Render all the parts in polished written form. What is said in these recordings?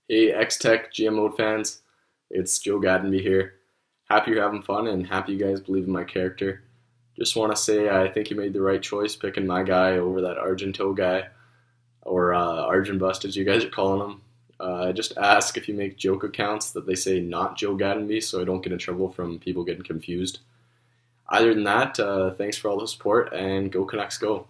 Hey, xTech GM mode fans, it's Joe Gaddenby here. Happy you're having fun and happy you guys believe in my character. Just want to say I think you made the right choice picking my guy over that Argento guy, or Argent Bust as you guys are calling him. Just ask if you make joke accounts that they say not Joe Gaddenby so I don't get in trouble from people getting confused. Other than that, thanks for all the support and go Canucks go.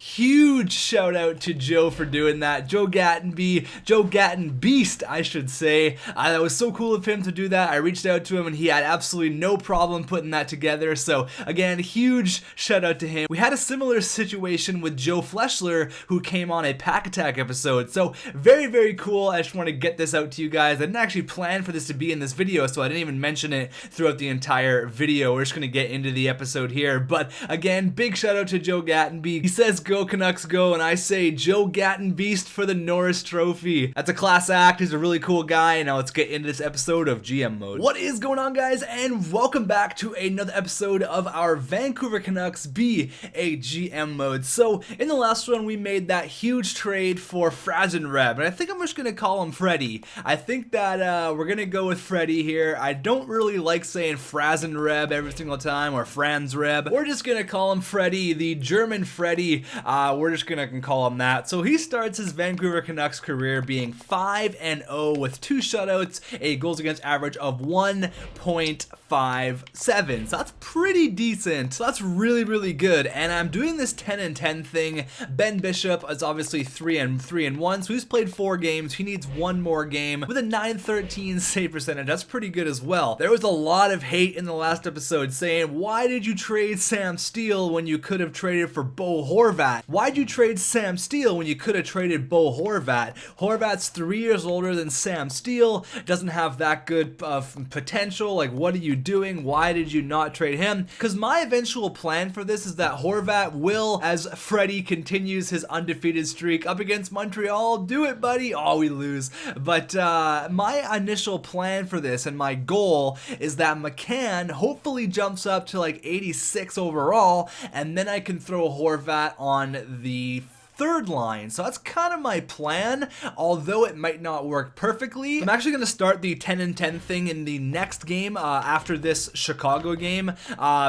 Huge shout out to Joe for doing that. Joe Gatton Beast, I should say. That was so cool of him to do that. I reached out to him and he had absolutely no problem putting that together. So again, huge shout out to him. We had a similar situation with Joe Fleshler, who came on a Pack Attack episode. So very, very cool. I just want to get this out to you guys. I didn't actually plan for this to be in this video, so I didn't even mention it throughout the entire video. We're just going to get into the episode here. But again, big shout out to Joe Gattenby. He says go Canucks go, and I say Joe Gatton Beast for the Norris Trophy. That's a class act. He's a really cool guy. Now let's get into this episode of GM Mode. What is going on, guys, and welcome back to another episode of our Vancouver Canucks be a GM Mode. So in the last one, we made that huge trade for Frazenreb, and I think I'm just gonna call him Freddy. I think that we're gonna go with Freddy here. I don't really like saying Frazenreb every single time, or Franzreb. We're just gonna call him Freddy, the German Freddy. We're just gonna call him that. So he starts his Vancouver Canucks career being 5-0 with 2 shutouts, a goals against average of 1.57. So that's pretty decent. So that's really, really good. And I'm doing this 10-10 thing. Ben Bishop is obviously 3-1, so he's played 4 games. He needs 1 more game with a .913 save percentage. That's pretty good as well. There was a lot of hate in the last episode saying, why did you trade Sam Steele when you could have traded for Bo Horvat? Why'd you trade Sam Steele when you could have traded Bo Horvat? Horvat's 3 years older than Sam Steele, doesn't have that good potential. Like, what are you doing? Why did you not trade him? Because my eventual plan for this is that Horvat will, as Freddie continues his undefeated streak up against Montreal, do it, buddy. Oh, we lose. But my initial plan for this and my goal is that McCann hopefully jumps up to like 86 overall, and then I can throw Horvat on the third line. So that's kind of my plan, although it might not work perfectly. I'm actually going to start the 10-10 thing in the next game after this Chicago game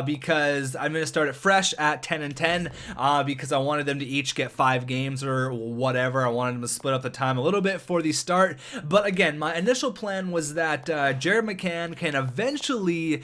because I'm going to start it fresh at 10-10 because I wanted them to each get 5 games or whatever. I wanted them to split up the time a little bit for the start. But again, my initial plan was that Jared McCann can eventually,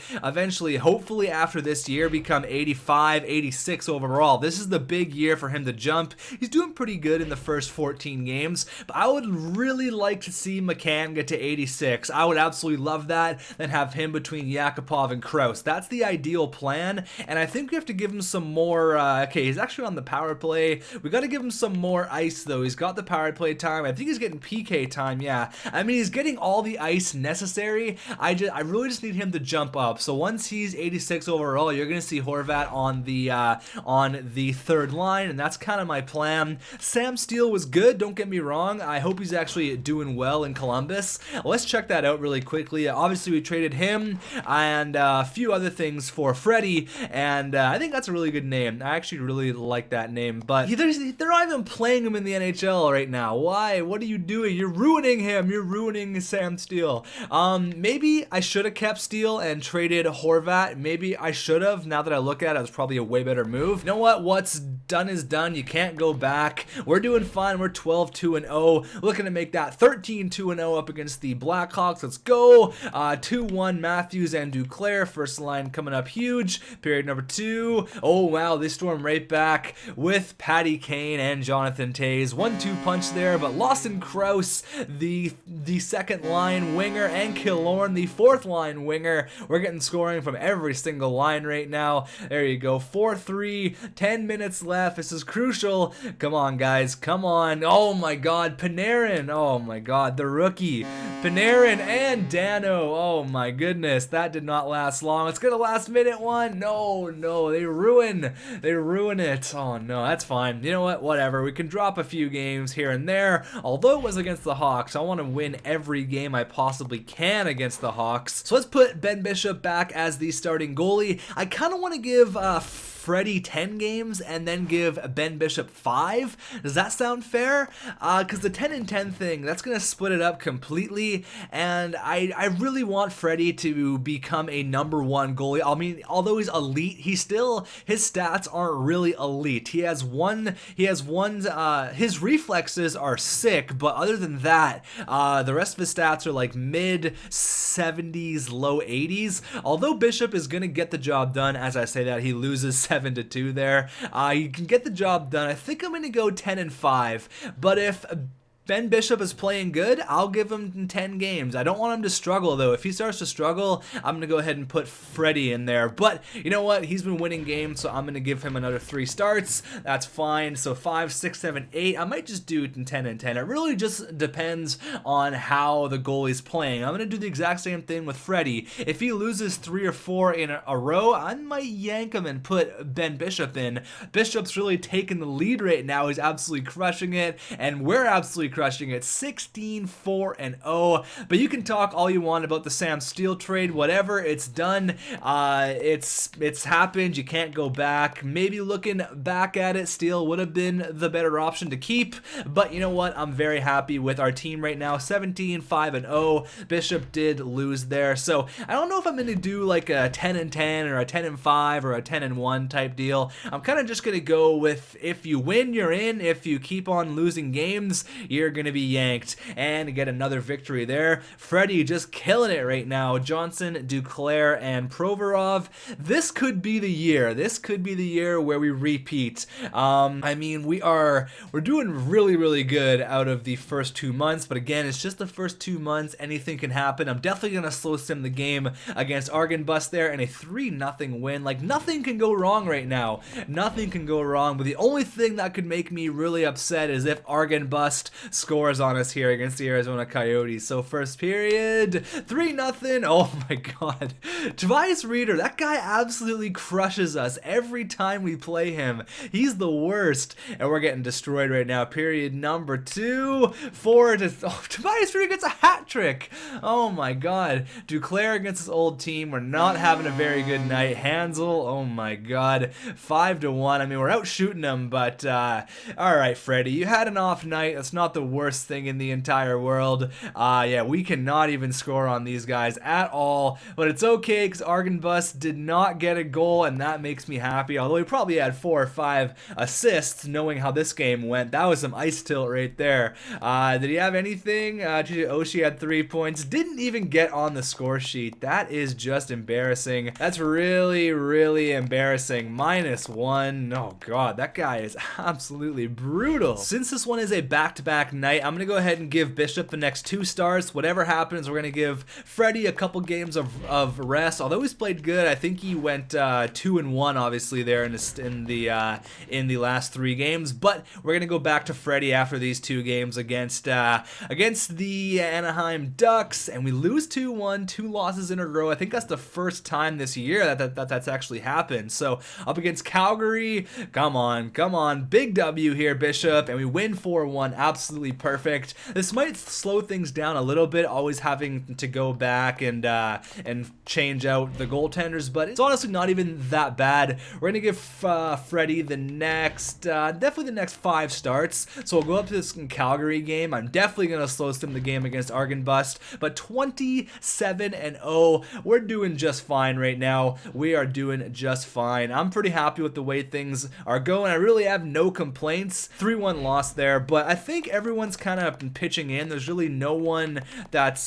hopefully after this year, become 85, 86 overall. This is the big year for him to jump. He's doing pretty good in the first 14 games, but I would really like to see McCann get to 86. I would absolutely love that, then have him between Yakupov and Kraus. That's the ideal plan, and I think we have to give him some more, okay, he's actually on the power play. We got to give him some more ice, though. He's got the power play time. I think he's getting PK time, yeah. I mean, he's getting all the ice necessary. I really just need him to jump up. So once he's 86 overall, you're going to see Horvat on the third line, and that's kind of my plan. Sam Steele was good, don't get me wrong. I hope he's actually doing well in Columbus. Let's check that out really quickly. Obviously, we traded him and a few other things for Freddie, and I think that's a really good name. I actually really like that name, but they're not even playing him in the NHL right now. Why? What are you doing? You're ruining him. You're ruining Sam Steele. Maybe I should have kept Steele and traded Horvat. Maybe I should have. Now that I look at it, it was probably a way better move. You know what? What's done is done. You can't go back. We're doing fine. We're 12-2-0. Looking to make that 13-2-0 up against the Blackhawks. Let's go. 2-1 Matthews and Duclair. First line coming up huge. Period number 2. Oh, wow. They storm right back with Patty Kane and Jonathan Toews. 1-2 punch there, but Lawson Krause, the second line winger, and Killorn, the fourth line winger. We're getting scoring from every single line right now. There you go. 4-3. 10 minutes left. This is crucial Come on, guys. Come on. Oh my god. Panarin. Oh my god. The rookie. Panarin and Dano. Oh my goodness. That did not last long. Let's get a last minute one. No, no. They ruin it. Oh no. That's fine. You know what? Whatever. We can drop a few games here and there. Although it was against the Hawks, I want to win every game I possibly can against the Hawks. So let's put Ben Bishop back as the starting goalie. I kind of want to give Freddie 10 games and then give Ben Bishop 5. Does that sound fair? Because the 10 and 10 thing, that's going to split it up completely, and I really want Freddie to become a #1 goalie. I mean, although he's elite, his stats aren't really elite. His reflexes are sick, but other than that, the rest of his stats are like mid 70s, low 80s. Although Bishop is going to get the job done, as I say that, he loses 7-2 there. You can get the job done. I think I'm going to go 10 and 5, but if Ben Bishop is playing good, I'll give him 10 games. I don't want him to struggle, though. If he starts to struggle, I'm going to go ahead and put Freddie in there. But you know what? He's been winning games, so I'm going to give him another 3 starts. That's fine. So 5, 6, 7, 8. I might just do it in 10 and 10. It really just depends on how the goalie's playing. I'm going to do the exact same thing with Freddie. If he loses 3 or 4 in a row, I might yank him and put Ben Bishop in. Bishop's really taking the lead right now. He's absolutely crushing it, and we're absolutely crushing it. 16-4-0. But you can talk all you want about the Sam Steele trade, whatever. It's done. It's happened. You can't go back. Maybe looking back at it, Steele would have been the better option to keep. But you know what? I'm very happy with our team right now. 17-5-0. Bishop did lose there, so I don't know if I'm going to do like a 10 and 10 or a 10 and 5 or a 10 and 1 type deal. I'm kind of just going to go with, if you win, you're in. If you keep on losing games, you're going to be yanked, and get another victory there. Freddie just killing it right now. Johnson, Duclair, and Provorov. This could be the year. This could be the year where we repeat. I mean, we're doing really, really good out of the first 2 months, but again, it's just the first 2 months. Anything can happen. I'm definitely gonna slow sim the game against Argon Bust there, and a 3-0 win. Like, nothing can go wrong right now. Nothing can go wrong, but the only thing that could make me really upset is if Argon Bust scores on us here against the Arizona Coyotes. So first period, 3-0. Oh my god. Tobias Reeder, that guy absolutely crushes us every time we play him. He's the worst, and we're getting destroyed right now. Period number 2, 4 to... Oh, Tobias Reeder gets a hat trick. Oh my god. Duclair against his old team. We're not having a very good night. Hansel, oh my god. 5-1. I mean, we're out shooting them, but alright, Freddie, you had an off night. That's not the worst thing in the entire world. Yeah, we cannot even score on these guys at all, but it's okay because Argon Bust did not get a goal, and that makes me happy, although he probably had 4 or 5 assists knowing how this game went. That was some ice tilt right there. Did he have anything? Oshie had 3 points, didn't even get on the score sheet. That is just embarrassing. That's really, really embarrassing. -1. Oh god, that guy is absolutely brutal. Since this one is a back-to-back night, I'm gonna go ahead and give Bishop the next 2 stars. Whatever happens, we're gonna give Freddie a couple games of rest. Although he's played good, I think he went 2-1 obviously there in the last 3 games. But we're gonna go back to Freddie after these 2 games against the Anaheim Ducks, and we lose 2-1, 2 losses in a row. I think that's the first time this year that's actually happened. So up against Calgary, come on, big W here, Bishop, and we win 4-1. Absolutely perfect. This might slow things down a little bit, always having to go back and change out the goaltenders, but it's honestly not even that bad. We're gonna give Freddie the next, definitely the next 5 starts. So we'll go up to this Calgary game. I'm definitely gonna slow sim the game against Argon Bust, but 27-0. We're doing just fine right now. We are doing just fine. I'm pretty happy with the way things are going. I really have no complaints. 3-1 loss there, but I think every everyone's kind of pitching in. There's really no one that's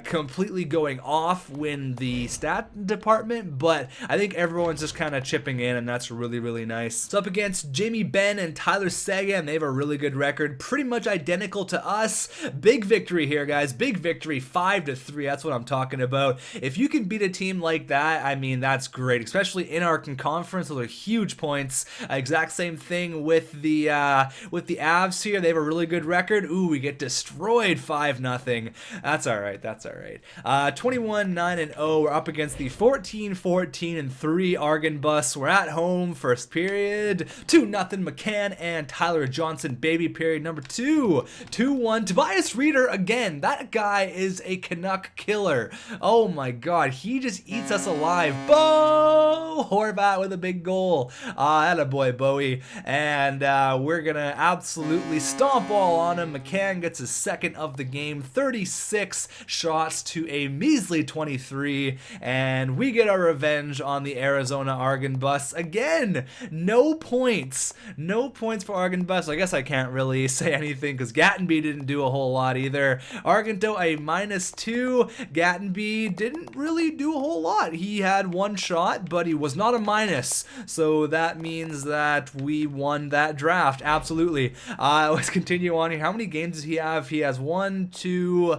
completely going off in the stat department, but I think everyone's just kind of chipping in, and that's really, really nice. So up against Jamie Benn and Tyler Seguin, they have a really good record, pretty much identical to us. Big victory here, guys. Big victory, 5-3. That's what I'm talking about. If you can beat a team like that, I mean, that's great, especially in our conference. Those are huge points. Exact same thing with the Avs here. They have a really good record. Ooh, we get destroyed 5-0. That's all right. That's all right. 21-9-0. We're up against the 14-14-3 Argon Bus. We're at home. First period. 2-0 McCann and Tyler Johnson. Baby period number 2. 2-1. Tobias Reeder again. That guy is a Canuck killer. Oh my God. He just eats us alive. Bo Horvat with a big goal. Attaboy, Bowie. And we're going to absolutely stomp all on him. McCann gets his second of the game. 36 shots to a measly 23. And we get our revenge on the Arizona Argon Bus. Again, no points. No points for Argon Bus. I guess I can't really say anything because Gattenby didn't do a whole lot either. Argonto a -2. Gattenby didn't really do a whole lot. He had one shot, but he was not a minus. So that means that we won that draft. Absolutely. Let's continue on here. How many games does he have? He has 1, 2,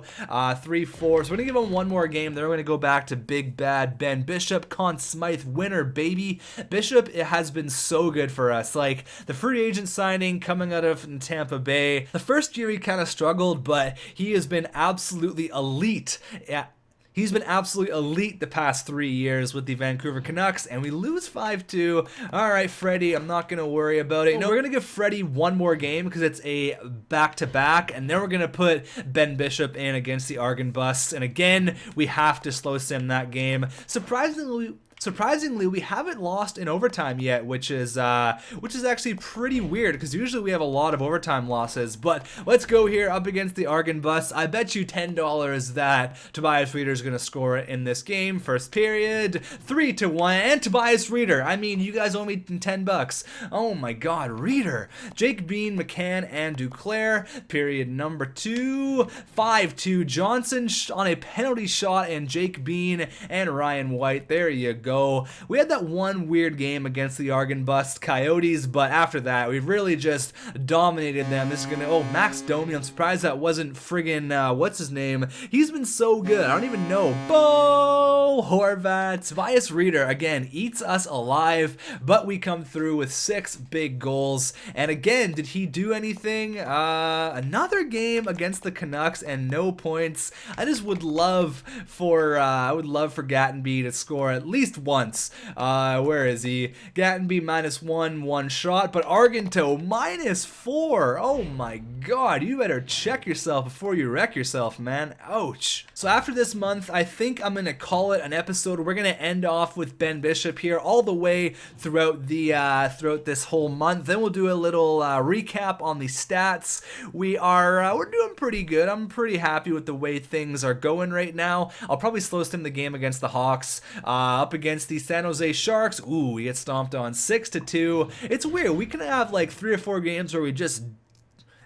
3, 4. So we're going to give him one more game. Then we're going to go back to Big Bad Ben Bishop. Conn Smythe winner, baby. Bishop, it has been so good for us. Like, the free agent signing coming out of Tampa Bay. The first year he kind of struggled, but he has been absolutely elite. Yeah. He's been absolutely elite the past 3 years with the Vancouver Canucks, and we lose 5-2. All right, Freddie, I'm not going to worry about it. You know, we're going to give Freddie one more game because it's a back-to-back, and then we're going to put Ben Bishop in against the Argon Bus. And again, we have to slow sim that game. Surprisingly, we haven't lost in overtime yet, which is actually pretty weird because usually we have a lot of overtime losses. But let's go here up against the Argon Bus. I bet you $10 that Tobias Reeder is going to score in this game. First period, 3-1, and Tobias Reeder. I mean, you guys owe me $10. Oh my God, Reeder. Jake Bean, McCann, and Duclair. Period number 2, 5-2. Johnson on a penalty shot, and Jake Bean and Ryan White. There you go. We had that one weird game against the Argon Bus Coyotes, but after that, we've really just dominated them. This is gonna, oh, Max Domi. I'm surprised that wasn't friggin', what's his name? He's been so good. I don't even know. Bo Horvat. Tobias Reeder, again, eats us alive, but we come through with 6 big goals. And again, did he do anything? Another game against the Canucks and no points. I just would love for, Gattenby to score at least once. Where is he? Gattenby -1, one shot, but Argonto -4. Oh my God, you better check yourself before you wreck yourself, man. Ouch. So after this month, I think I'm gonna call it an episode. We're gonna end off with Ben Bishop here all the way throughout the throughout this whole month. Then we'll do a little recap on the stats. We're doing pretty good. I'm pretty happy with the way things are going right now. I'll probably slow sim the game against the Hawks. Up against the San Jose Sharks. Ooh, we get stomped on 6-2. It's weird. We can have like 3 or 4 games where we just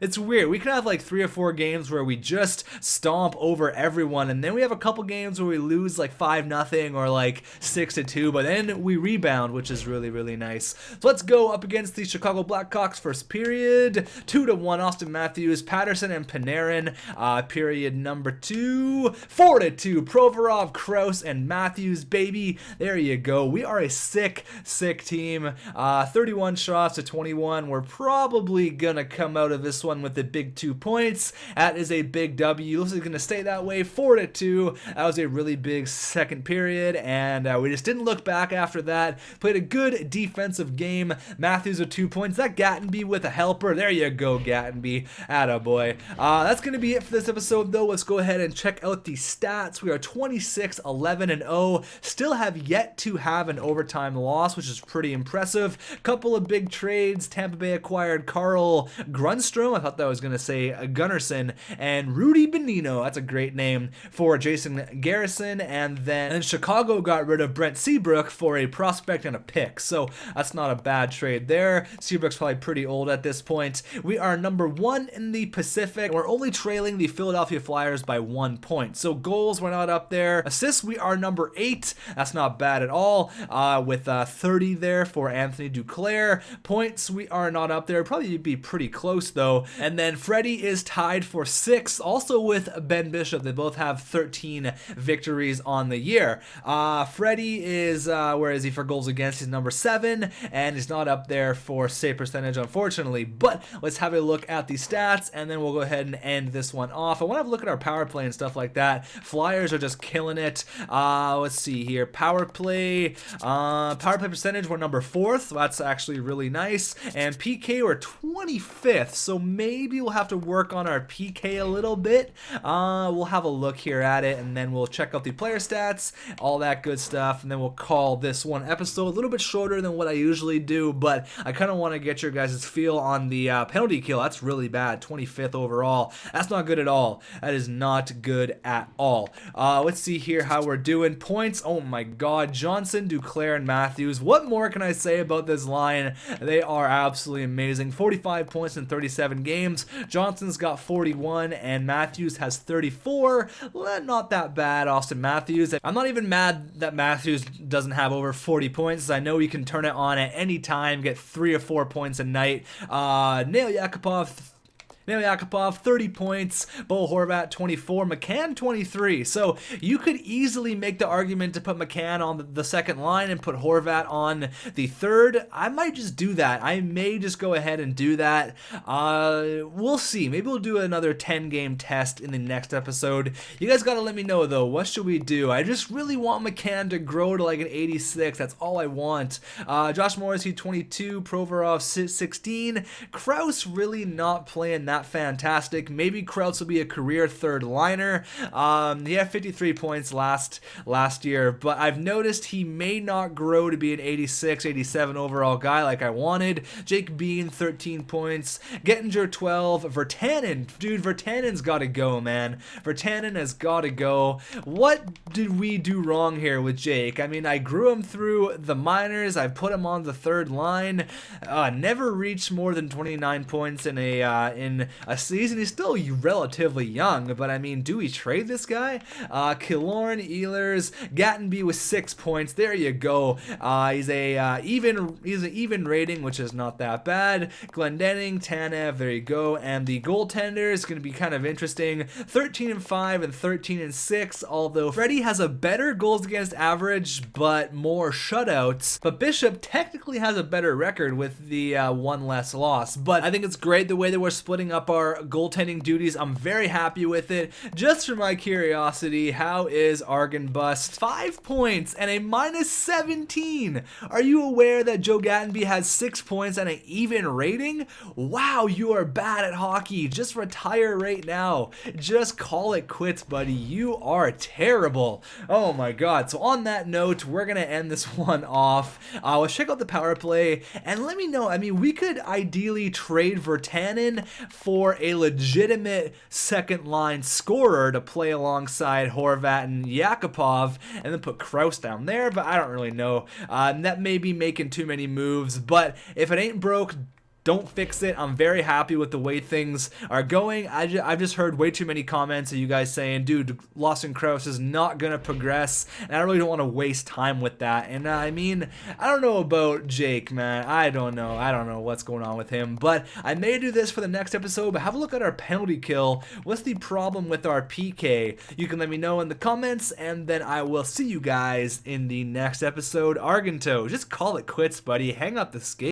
It's weird. We can have like 3 or 4 games where we just stomp over everyone, and then we have a couple games where we lose like 5-0 or like 6-2, but then we rebound, which is really, really nice. So let's go up against the Chicago Blackhawks. First period, 2-1, Austin Matthews, Patterson, and Panarin. Period number 2, 4-2, Provorov, Krause, and Matthews, baby. There you go. We are a sick, sick team. 31 shots to 21. We're probably gonna come out of this one with the big 2 points. That is a big W. This is going to stay that way. 4-2. That was a really big second period, and we just didn't look back after that. Played a good defensive game. Matthews with 2 points. That Gattenby with a helper. There you go, Gattenby. Attaboy. That's going to be it for this episode, though. Let's go ahead and check out the stats. We are 26-11-0. Still have yet to have an overtime loss, which is pretty impressive. Couple of big trades. Tampa Bay acquired Carl Grunstrom. Benino. I thought that was going to say Gunnarsson. And Rudy Benino. That's a great name for Jason Garrison. And then Chicago got rid of Brent Seabrook for a prospect and a pick. So that's not a bad trade there. Seabrook's probably pretty old at this point. We are number 1 in the Pacific. We're only trailing the Philadelphia Flyers by 1 point. So goals, we're not up there. Assists, we are number 8. That's not bad at all. With 30 there for Anthony Duclair. Points, we are not up there. Probably be pretty close though. And then Freddie is tied for 6th, also with Ben Bishop. They both have 13 victories on the year. Freddie is, where is he for goals against? He's number 7, and he's not up there for save percentage, unfortunately. But let's have a look at the stats, and then we'll go ahead and end this one off. I want to have a look at our power play and stuff like that. Flyers are just killing it. Let's see here. Power play percentage, we're number 4th. So that's actually really nice. And PK, we're 25th. So maybe we'll have to work on our PK a little bit. We'll have a look here at it, and then we'll check out the player stats, all that good stuff, and then we'll call this one episode. A little bit shorter than what I usually do, but I kind of want to get your guys' feel on the penalty kill. That's really bad. 25th overall. That's not good at all. That is not good at all. Let's see here how we're doing. Points, oh my god. Johnson, Duclair, and Matthews. What more can I say about this line? They are absolutely amazing. 45 points in 37 games. Johnson's got 41, and Matthews has 34. Well, not that bad, Austin Matthews. I'm not even mad that Matthews doesn't have over 40 points. I know he can turn it on at any time, get 3 or 4 points a night. Nail Yakupov, 30 points. Bo Horvat, 24. McCann, 23. So you could easily make the argument to put McCann on the second line and put Horvat on the third. I might just do that. I may just go ahead and do that. We'll see. Maybe we'll do another 10-game test in the next episode. You guys got to let me know, though. What should we do? I just really want McCann to grow to like an 86. That's all I want. Josh Morrissey, 22. Provorov, 16. Krause really not playing that fantastic. Maybe Krause will be a career third liner. He had 53 points last year, but I've noticed he may not grow to be an 86, 87 overall guy like I wanted. Jake Bean, 13 points. Gettinger, 12. Virtanen, dude, Virtanen's got to go, man. Virtanen has got to go. What did we do wrong here with Jake? I mean, I grew him through the minors. I put him on the third line. Never reached more than 29 points in a season. He's still relatively young, but I mean, do we trade this guy? Killorn, Ehlers, Gattenby with 6 points. There you go. He's an even rating, which is not that bad. Glendening, Tanev, there you go. And the goaltender is going to be kind of interesting. 13-5 and 13-6. Although Freddie has a better goals against average, but more shutouts. But Bishop technically has a better record with the one less loss. But I think it's great the way that we're splitting up our goaltending duties. I'm very happy with it. Just for my curiosity, how is Argon Bust? 5 points and a -17. Are you aware that Joe Gattenby has 6 points and an even rating? Wow, you are bad at hockey. Just retire right now. Just call it quits, buddy. You are terrible. Oh my god. So on that note, we're gonna end this one off. Let's check out the power play and let me know. I mean, we could ideally trade Virtanen for a legitimate second line scorer to play alongside Horvat and Yakupov, and then put Krause down there, but I don't really know. That may be making too many moves, but if it ain't broke, don't fix it. I'm very happy with the way things are going. I've just heard way too many comments of you guys saying, dude, Lawson Krause is not going to progress, and I really don't want to waste time with that. And I mean, I don't know about Jake, man. I don't know what's going on with him, but I may do this for the next episode, but have a look at our penalty kill. What's the problem with our PK? You can let me know in the comments, and then I will see you guys in the next episode. Argento, just call it quits, buddy. Hang up the skate.